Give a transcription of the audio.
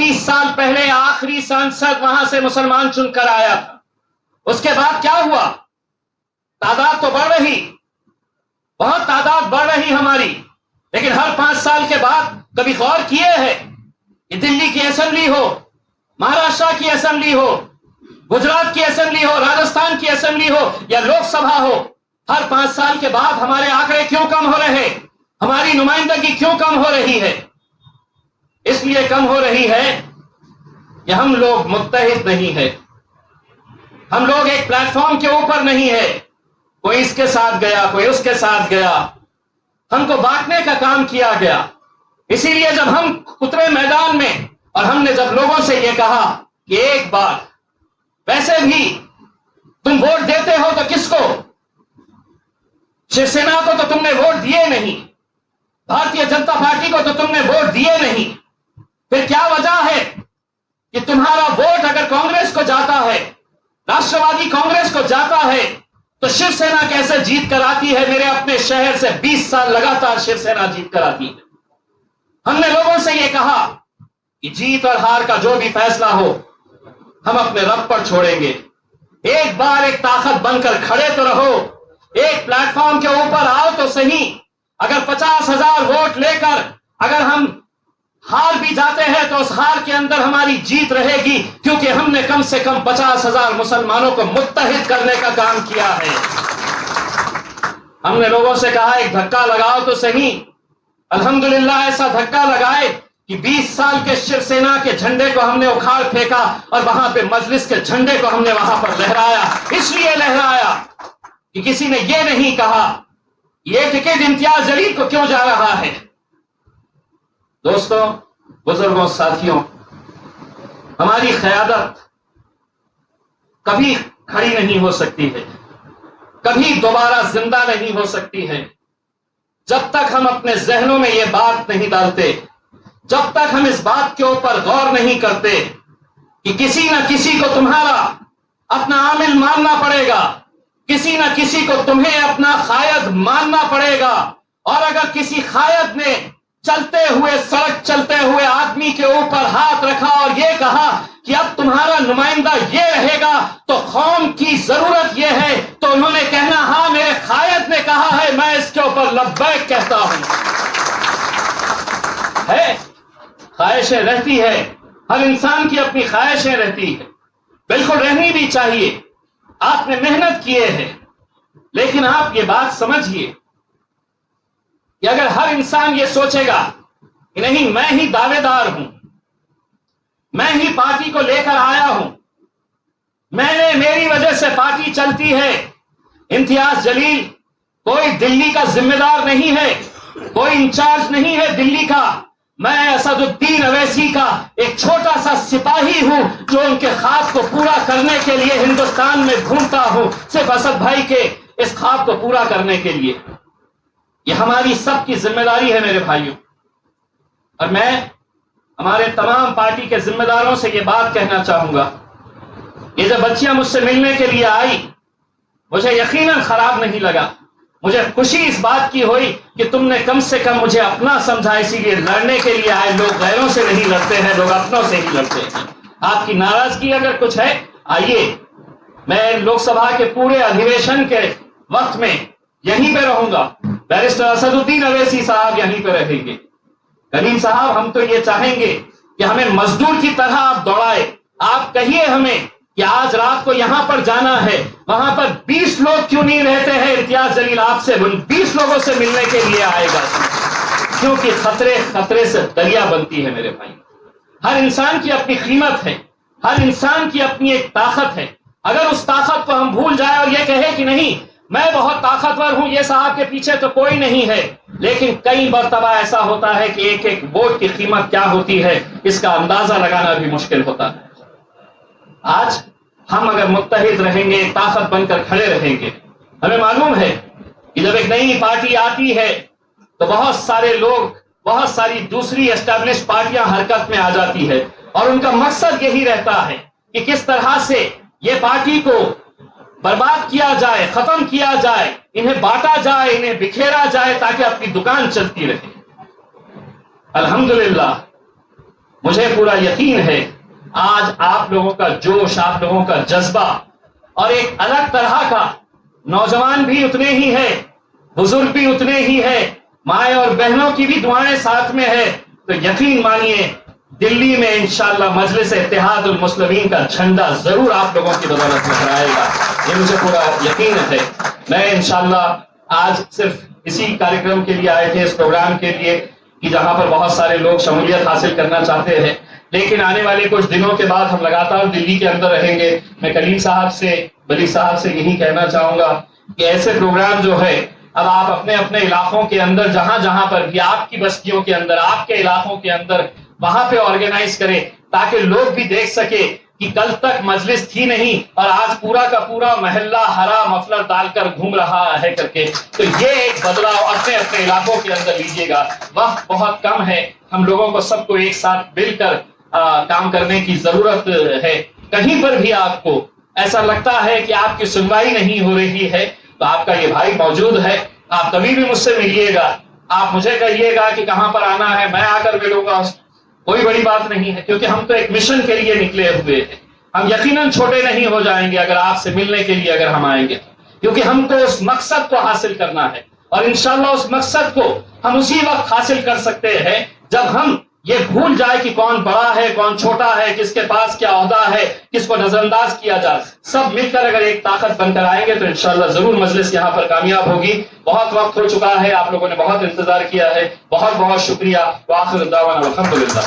30 سال پہلے آخری سانسد وہاں سے مسلمان چن کر آیا تھا. اس کے بعد کیا ہوا؟ تعداد تو بڑھ رہی، بہت تعداد بڑھ رہی ہماری، لیکن ہر 5 سال کے بعد کبھی غور کیے ہے کہ دلی کی اسمبلی ہو، مہاراشٹر کی اسمبلی ہو، گجرات کی اسمبلی ہو، راجستھان کی اسمبلی ہو یا لوک سبھا ہو، ہر 5 سال کے بعد ہمارے آنکڑے کیوں کم ہو رہے؟ ہماری نمائندگی کیوں کم ہو رہی ہے؟ اس لیے کم ہو رہی ہے کہ ہم لوگ متحد نہیں ہے، ہم لوگ ایک پلیٹ فارم کے اوپر نہیں ہے. کوئی اس کے ساتھ گیا، کوئی اس کے ساتھ گیا، ہم کو بانٹنے کا کام کیا گیا. اسی لیے جب ہم اترے میدان میں اور ہم نے جب لوگوں سے یہ کہا کہ ایک بار ویسے بھی تم ووٹ دیتے ہو تو کس کو؟ شیو سینا کو تو تم نے ووٹ دیے نہیں، بھارتیہ جنتا پارٹی کو تو تم نے ووٹ دیے نہیں، پھر کیا وجہ ہے کہ تمہارا ووٹ اگر کانگریس کو جاتا ہے، راشٹروادی کانگریس کو جاتا ہے، تو شیو سینا کیسے جیت کر آتی ہے؟ میرے اپنے شہر سے 20 سال لگاتار شیو سینا جیت کر آتی ہے. ہم نے لوگوں سے یہ کہا کہ جیت اور ہار کا جو بھی فیصلہ ہو ہم اپنے رب پر چھوڑیں گے. ایک بار ایک طاقت بن کر کھڑے تو رہو، ایک پلیٹ فارم کے اوپر آؤ تو صحیح. اگر 50,000 ووٹ لے کر اگر ہم ہار بھی جاتے ہیں تو اس ہار کے اندر ہماری جیت رہے گی، کیونکہ ہم نے کم سے کم 50,000 مسلمانوں کو متحد کرنے کا کام کیا ہے. ہم نے لوگوں سے کہا ایک دھکا لگاؤ تو صحیح. الحمدللہ ایسا دھکا لگائے کہ 20 سال کے شیو سینا کے جھنڈے کو ہم نے اکھاڑ پھینکا اور وہاں پہ مجلس کے جھنڈے کو ہم نے وہاں پر لہرایا. اس لیے لہرایا کہ کسی نے یہ نہیں کہا یہ ٹکٹ امتیاز جلیل کو کیوں جا رہا ہے. دوستوں، بزرگوں، ساتھیوں، ہماری قیادت کبھی کھڑی نہیں ہو سکتی ہے، کبھی دوبارہ زندہ نہیں ہو سکتی ہے جب تک ہم اپنے ذہنوں میں یہ بات نہیں ڈالتے، جب تک ہم اس بات کے اوپر غور نہیں کرتے کہ کسی نہ کسی کو تمہارا اپنا عامل ماننا پڑے گا، کسی نہ کسی کو تمہیں اپنا قائد ماننا پڑے گا. اور اگر کسی قائد نے چلتے ہوئے سڑک چلتے ہوئے آدمی کے اوپر ہاتھ رکھا اور یہ کہا کہ اب تمہارا نمائندہ یہ رہے گا تو قوم کی ضرورت یہ ہے، تو انہوں نے کہنا ہاں میرے قائد نے کہا ہے، میں اس کے اوپر لبیک کہتا ہوں. ہے خواہشیں رہتی ہے، ہر انسان کی اپنی خواہشیں رہتی ہے، بالکل رہنی بھی چاہیے. آپ نے محنت کیے ہیں، لیکن آپ یہ بات سمجھیے کہ اگر ہر انسان یہ سوچے گا کہ نہیں میں ہی دعوے دار ہوں، میں ہی پارٹی کو لے کر آیا ہوں، میری وجہ سے پارٹی چلتی ہے، امتیاز جلیل کوئی دلی کا ذمہ دار نہیں ہے، کوئی انچارج نہیں ہے دلی کا، میں اسد الدین اویسی کا ایک چھوٹا سا سپاہی ہوں جو ان کے خواب کو پورا کرنے کے لیے ہندوستان میں گھومتا ہوں، صرف اسد بھائی کے اس خواب کو پورا کرنے کے لیے. یہ ہماری سب کی ذمہ داری ہے میرے بھائیوں. اور میں ہمارے تمام پارٹی کے ذمہ داروں سے یہ بات کہنا چاہوں گا، یہ جب بچیاں مجھ سے ملنے کے لیے آئی مجھے یقیناً خراب نہیں لگا، مجھے خوشی اس بات کی ہوئی کہ تم نے کم سے کم مجھے اپنا سمجھا. اسی لیے لڑنے کے لیے آئے، لوگ غیروں سے نہیں لڑتے ہیں، لوگ اپنوں سے ہی لڑتے ہیں. آپ کی ناراضگی اگر کچھ ہے آئیے، میں لوک سبھا کے پورے ادھیویشن کے وقت میں یہیں پہ رہوں گا. بیرسٹر اسد الدین اویسی صاحب یہیں پہ رہیں گے. کلیم صاحب ہم تو یہ چاہیں گے کہ ہمیں مزدور کی طرح آپ دوڑائے. آپ کہیے ہمیں کہ آج رات کو یہاں پر جانا ہے، وہاں پر 20 لوگ کیوں نہیں رہتے ہیں؟ امتیاز جلیل آپ سے 20 لوگوں سے ملنے کے لیے آئے گا، کیونکہ خطرے سے دریا بنتی ہے میرے بھائی. ہر انسان کی اپنی قیمت ہے، ہر انسان کی اپنی ایک طاقت ہے. اگر اس طاقت کو ہم بھول جائیں اور یہ کہے کہ نہیں میں بہت طاقتور ہوں، یہ صاحب کے پیچھے تو کوئی نہیں ہے، لیکن کئی مرتبہ ایسا ہوتا ہے کہ ایک ایک ووٹ کی قیمت کیا ہوتی ہے اس کا اندازہ لگانا بھی مشکل ہوتا ہے. آج ہم اگر متحد رہیں گے، طاقت بن کر کھڑے رہیں گے، ہمیں معلوم ہے کہ جب ایک نئی پارٹی آتی ہے تو بہت سارے لوگ، بہت ساری دوسری اسٹیبلش پارٹیاں حرکت میں آ جاتی ہے، اور ان کا مقصد یہی رہتا ہے کہ کس طرح سے یہ پارٹی کو برباد کیا جائے، ختم کیا جائے، انہیں بانٹا جائے، انہیں بکھیرا جائے تاکہ اپنی دکان چلتی رہے. الحمدللہ مجھے پورا یقین ہے آج آپ لوگوں کا جوش، آپ لوگوں کا جذبہ اور ایک الگ طرح کا، نوجوان بھی اتنے ہی ہے، بزرگ بھی اتنے ہی ہے، مائیں اور بہنوں کی بھی دعائیں ساتھ میں ہے، تو یقین مانیے دلی میں انشاءاللہ مجلس اتحاد المسلمین کا جھنڈا ضرور آپ لوگوں کی بدولت میں لہرائے گا، یہ مجھے پورا یقین ہے۔ میں انشاءاللہ آج صرف اسی کارکرم کے لیے آئے تھے، اس پروگرام کے لیے کہ جہاں پر بہت سارے لوگ شمولیت حاصل کرنا چاہتے ہیں، لیکن آنے والے کچھ دنوں کے بعد ہم لگاتار دلی کے اندر رہیں گے۔ میں کلیم صاحب سے، ولی صاحب سے یہی کہنا چاہوں گا کہ ایسے پروگرام جو ہے اب آپ اپنے اپنے علاقوں کے اندر، جہاں جہاں پر بھی آپ کی بستیوں کے اندر، آپ کے علاقوں کے اندر، وہاں پہ آرگنائز کریں تاکہ لوگ بھی دیکھ سکے کہ کل تک مجلس تھی نہیں اور آج پورا کا پورا محلہ ہرا مفلر ڈال کر گھوم رہا ہے کر کے۔ تو یہ ایک بدلاؤ اپنے اپنے علاقوں کے اندر لیجیے گا۔ وقت بہت کم ہے، ہم لوگوں کو سب کو ایک ساتھ مل کر کام کرنے کی ضرورت ہے۔ کہیں پر بھی آپ کو ایسا لگتا ہے کہ آپ کی سنوائی نہیں ہو رہی ہے تو آپ کا یہ بھائی موجود ہے، آپ کبھی بھی مجھ سے ملیے گا، آپ مجھے کہیے گا کہ کہاں پر آنا ہے، میں آ کر ملوں گا، کوئی بڑی بات نہیں ہے، کیونکہ ہم تو ایک مشن کے لیے نکلے ہوئے ہیں۔ ہم یقیناً چھوٹے نہیں ہو جائیں گے اگر آپ سے ملنے کے لیے اگر ہم آئیں گے، کیونکہ ہم کو اس مقصد کو حاصل کرنا ہے، اور انشاءاللہ اس مقصد کو ہم اسی وقت حاصل کر سکتے ہیں جب ہم یہ بھول جائے کہ کون بڑا ہے کون چھوٹا ہے، کس کے پاس کیا عہدہ ہے، کس کو نظر انداز کیا جائے۔ سب مل کر اگر ایک طاقت بن کر آئیں گے تو انشاءاللہ ضرور مجلس یہاں پر کامیاب ہوگی۔ بہت وقت ہو چکا ہے، آپ لوگوں نے بہت انتظار کیا ہے، بہت بہت شکریہ۔ وآخر دعوانا الحمدللہ۔